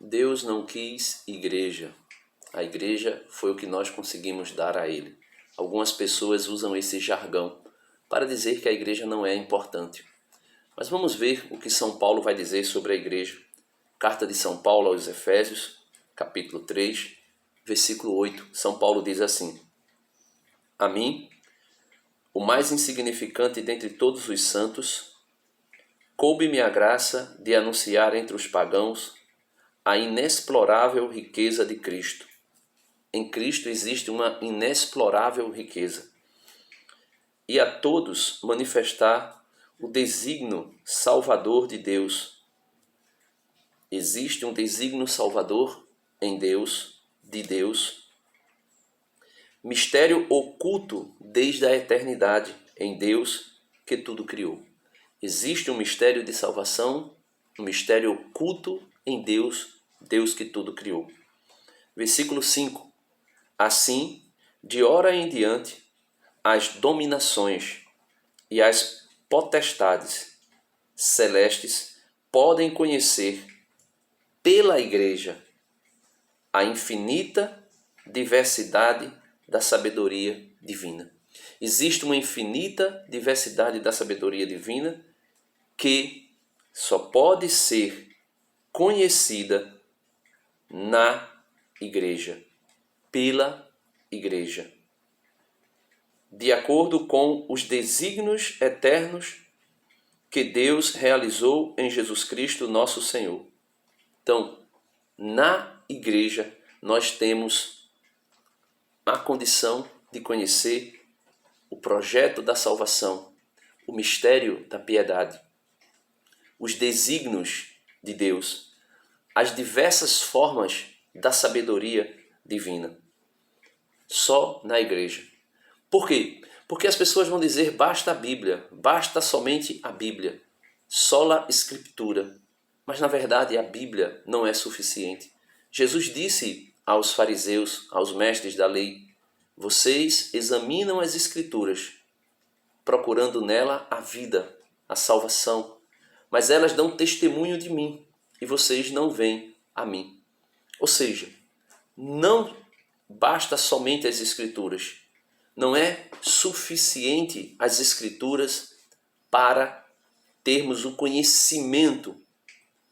Deus não quis igreja. A igreja foi o que nós conseguimos dar a ele. Algumas pessoas usam esse jargão para dizer que a igreja não é importante. Mas vamos ver o que São Paulo vai dizer sobre a igreja. Carta de São Paulo aos Efésios, capítulo 3, versículo 8. São Paulo diz assim: A mim, o mais insignificante dentre todos os santos, coube-me a graça de anunciar entre os pagãos a inexplorável riqueza de Cristo. Em Cristo existe uma inexplorável riqueza. E a todos manifestar o desígnio salvador de Deus. Existe um desígnio salvador em Deus, de Deus. Mistério oculto desde a eternidade em Deus que tudo criou. Existe um mistério de salvação, um mistério oculto em Deus, Deus que tudo criou. Versículo 5. Assim, de hora em diante, as dominações e as potestades celestes podem conhecer pela igreja a infinita diversidade da sabedoria divina. Existe uma infinita diversidade da sabedoria divina que só pode ser conhecida na igreja, pela igreja, de acordo com os desígnios eternos que Deus realizou em Jesus Cristo, nosso Senhor. Então, na igreja, nós temos a condição de conhecer o projeto da salvação, o mistério da piedade, os desígnios de Deus, as diversas formas da sabedoria divina. Só na igreja. Por quê? Porque as pessoas vão dizer basta a Bíblia, basta somente a Bíblia, sola Escritura. Mas na verdade a Bíblia não é suficiente. Jesus disse aos fariseus, aos mestres da lei: vocês examinam as Escrituras, procurando nela a vida, a salvação, mas elas dão testemunho de mim e vocês não veem a mim. Ou seja, não basta somente as Escrituras. Não é suficiente as Escrituras para termos o conhecimento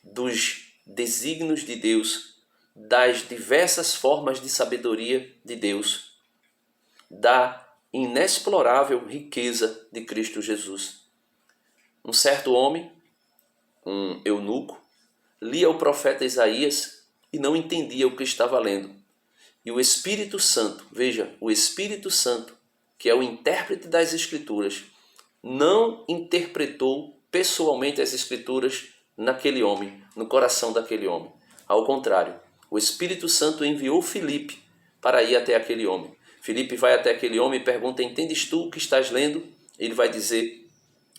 dos desígnios de Deus, das diversas formas de sabedoria de Deus, da inexplorável riqueza de Cristo Jesus. Um certo homem, um eunuco, lia o profeta Isaías e não entendia o que estava lendo. E o Espírito Santo, veja, o Espírito Santo, que é o intérprete das Escrituras, não interpretou pessoalmente as Escrituras naquele homem, no coração daquele homem. Ao contrário, o Espírito Santo enviou Filipe para ir até aquele homem. Filipe vai até aquele homem e pergunta: entendes tu o que estás lendo? Ele vai dizer: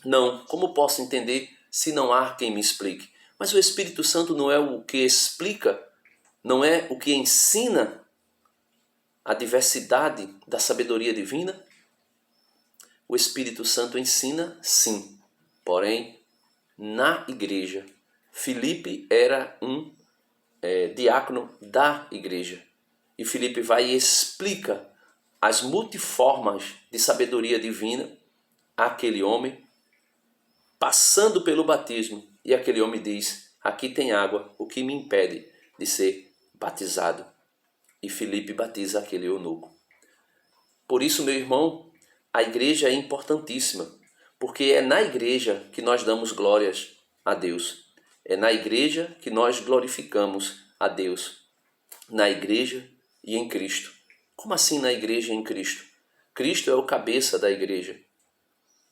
não, como posso entender se não há quem me explique? Mas o Espírito Santo não é o que explica, não é o que ensina a diversidade da sabedoria divina? O Espírito Santo ensina, sim. Porém, na igreja, Filipe era um diácono da igreja. E Filipe vai e explica as multiformas de sabedoria divina àquele homem, passando pelo batismo. E aquele homem diz: aqui tem água, o que me impede de ser batizado? E Filipe batiza aquele eunuco. Por isso, meu irmão, a igreja é importantíssima, porque é na igreja que nós damos glórias a Deus. É na igreja que nós glorificamos a Deus. Na igreja e em Cristo. Como assim na igreja e em Cristo? Cristo é o cabeça da igreja.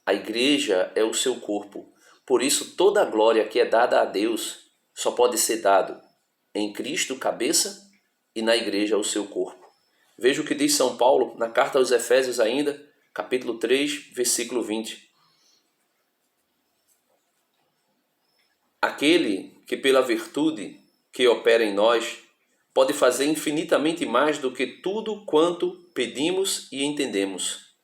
A igreja é o seu corpo. Por isso, toda a glória que é dada a Deus só pode ser dado em Cristo, cabeça, e na igreja o seu corpo. Veja o que diz São Paulo na carta aos Efésios ainda, capítulo 3, versículo 20. Aquele que pela virtude que opera em nós pode fazer infinitamente mais do que tudo quanto pedimos e entendemos.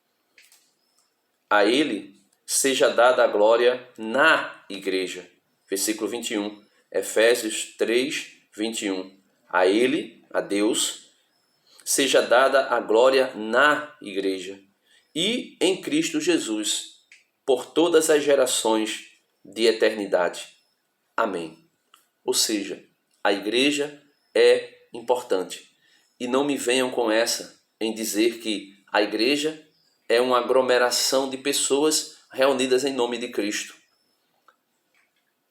A ele seja dada a glória na igreja. Versículo 21. Efésios 3, 21. A Ele, a Deus, seja dada a glória na igreja e em Cristo Jesus, por todas as gerações de eternidade. Amém. Ou seja, a igreja é importante. E não me venham com essa em dizer que a igreja é uma aglomeração de pessoas reunidas em nome de Cristo.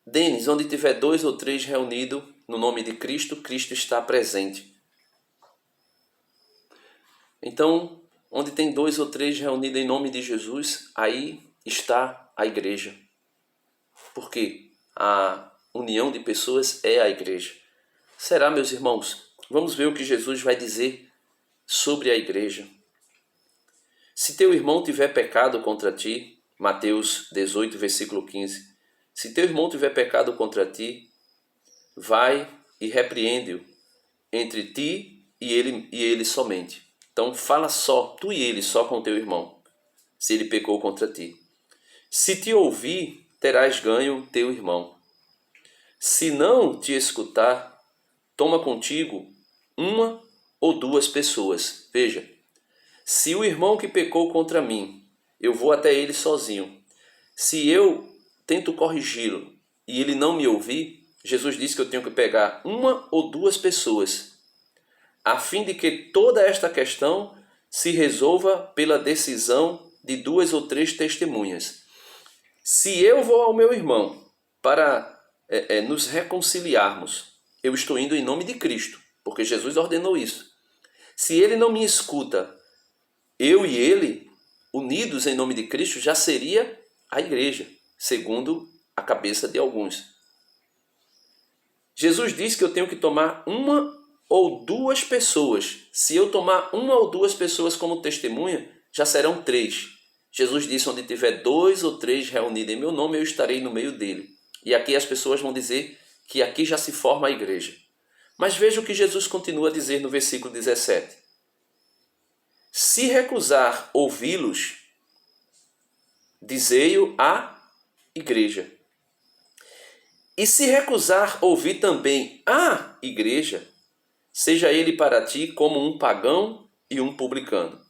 Denis, onde tiver 2 ou 3 reunidos no nome de Cristo, Cristo está presente. Então, onde tem 2 ou 3 reunidos em nome de Jesus, aí está a igreja. Porque a união de pessoas é a igreja. Será, meus irmãos? Vamos ver o que Jesus vai dizer sobre a igreja. Se teu irmão tiver pecado contra ti, Mateus 18, versículo 15. Se teu irmão tiver pecado contra ti, vai e repreende-o entre ti e ele somente. Então fala só, tu e ele, só com teu irmão, se ele pecou contra ti. Se te ouvir, terás ganho teu irmão. Se não te escutar, toma contigo 1 ou 2 pessoas. Veja, se o irmão que pecou contra mim, eu vou até ele sozinho. Se eu tento corrigi-lo e ele não me ouvir, Jesus disse que eu tenho que pegar 1 ou 2 pessoas, a fim de que toda esta questão se resolva pela decisão de 2 ou 3 testemunhas. Se eu vou ao meu irmão para nos reconciliarmos, eu estou indo em nome de Cristo, porque Jesus ordenou isso. Se ele não me escuta, eu e ele, unidos em nome de Cristo, já seria a igreja, segundo a cabeça de alguns. Jesus disse que eu tenho que tomar 1 ou 2 pessoas. Se eu tomar 1 ou 2 pessoas como testemunha, já serão 3. Jesus disse, onde tiver 2 ou 3 reunidos em meu nome, eu estarei no meio dele. E aqui as pessoas vão dizer que aqui já se forma a igreja. Mas veja o que Jesus continua a dizer no versículo 17. Se recusar ouvi-los, dizei-o à igreja. E se recusar ouvir também a igreja, seja ele para ti como um pagão e um publicano.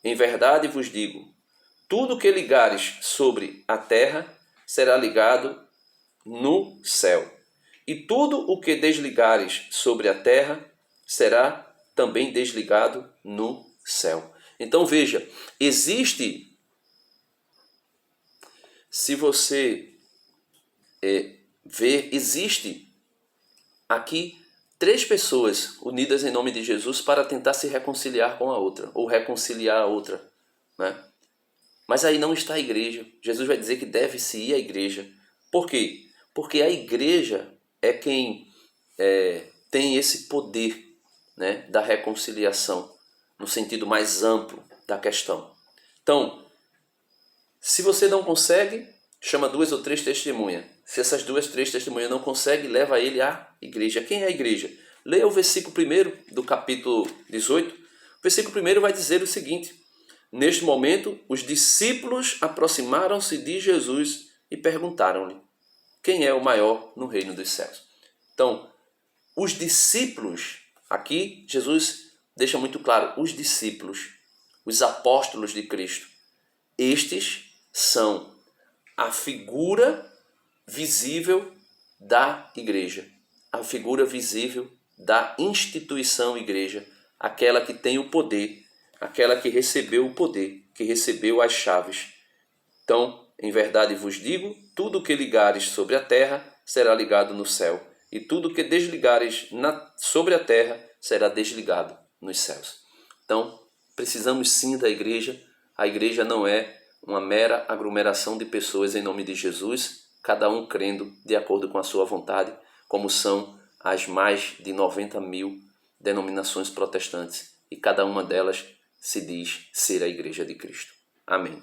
Em verdade vos digo, tudo que ligares sobre a terra será ligado no céu. E tudo o que desligares sobre a terra será também desligado no céu. Então veja, se você ver, existe aqui 3 pessoas unidas em nome de Jesus para tentar se reconciliar com a outra, ou reconciliar a outra, né? Mas aí não está a igreja. Jesus vai dizer que deve-se ir à igreja. Por quê? Porque a igreja é quem tem esse poder, né, da reconciliação, no sentido mais amplo da questão. Então, se você não consegue, chama 2 ou 3 testemunhas. Se essas 2, 3 testemunhas não conseguem, leva ele à igreja. Quem é a igreja? Leia o versículo 1 do capítulo 18. O versículo 1 vai dizer o seguinte: neste momento, os discípulos aproximaram-se de Jesus e perguntaram-lhe: quem é o maior no reino dos céus? Então, os discípulos, aqui Jesus deixa muito claro, os discípulos, os apóstolos de Cristo, estes são a figura visível da igreja, a figura visível da instituição igreja, aquela que tem o poder, aquela que recebeu o poder, que recebeu as chaves. Então, em verdade vos digo, tudo o que ligares sobre a terra será ligado no céu, e tudo o que desligares sobre a terra será desligado nos céus. Então, precisamos sim da igreja. A igreja não é uma mera aglomeração de pessoas em nome de Jesus, cada um crendo de acordo com a sua vontade, como são as mais de 90.000 denominações protestantes, e cada uma delas se diz ser a igreja de Cristo. Amém.